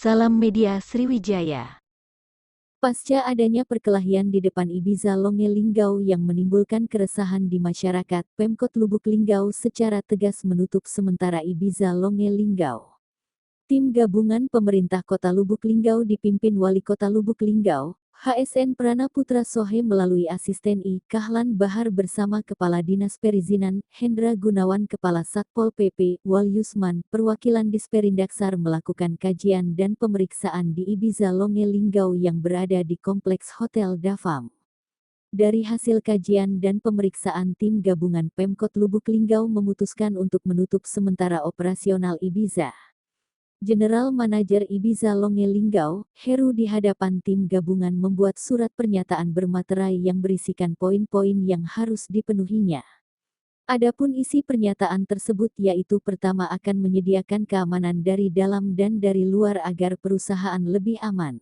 Salam Media Sriwijaya. Pasca adanya perkelahian di depan Ibiza Longe Linggau yang menimbulkan keresahan di masyarakat, Pemkot Lubuk Linggau secara tegas menutup sementara Ibiza Longe Linggau. Tim gabungan pemerintah Kota Lubuk Linggau dipimpin Wali Kota Lubuk Linggau, HSN Prana Putra Sohe melalui asisten I. Kahlan Bahar bersama Kepala Dinas Perizinan, Hendra Gunawan Kepala Satpol PP, Wal Yusman, perwakilan Disperindaksar melakukan kajian dan pemeriksaan di Ibiza Longe Linggau yang berada di Kompleks Hotel Dafam. Dari hasil kajian dan pemeriksaan tim gabungan Pemkot Lubuk Linggau memutuskan untuk menutup sementara operasional Ibiza. General Manager Ibiza Longe Linggau, Heru di hadapan tim gabungan membuat surat pernyataan bermaterai yang berisikan poin-poin yang harus dipenuhinya. Adapun isi pernyataan tersebut yaitu pertama akan menyediakan keamanan dari dalam dan dari luar agar perusahaan lebih aman.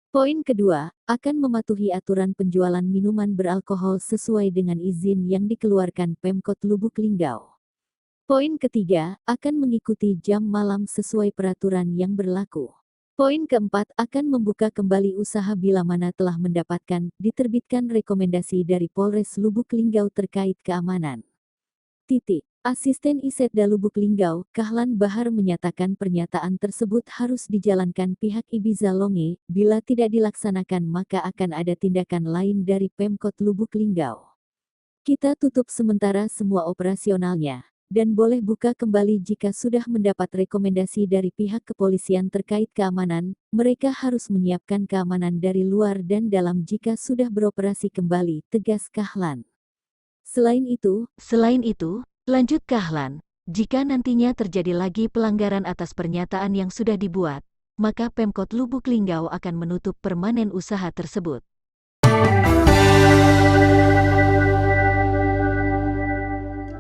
Poin kedua, akan mematuhi aturan penjualan minuman beralkohol sesuai dengan izin yang dikeluarkan Pemkot Lubuk Linggau. Poin ketiga, akan mengikuti jam malam sesuai peraturan yang berlaku. Poin keempat, akan membuka kembali usaha bila mana telah mendapatkan, diterbitkan rekomendasi dari Polres Lubuk Linggau terkait keamanan. Asisten Isetda Lubuk Linggau, Kahlan Bahar menyatakan pernyataan tersebut harus dijalankan pihak Ibiza Longe, bila tidak dilaksanakan maka akan ada tindakan lain dari Pemkot Lubuk Linggau. Kita tutup sementara semua operasionalnya, dan boleh buka kembali jika sudah mendapat rekomendasi dari pihak kepolisian terkait keamanan, mereka harus menyiapkan keamanan dari luar dan dalam jika sudah beroperasi kembali, tegas Kahlan. Selain itu, lanjut Kahlan, jika nantinya terjadi lagi pelanggaran atas pernyataan yang sudah dibuat, maka Pemkot Lubuk Linggau akan menutup permanen usaha tersebut.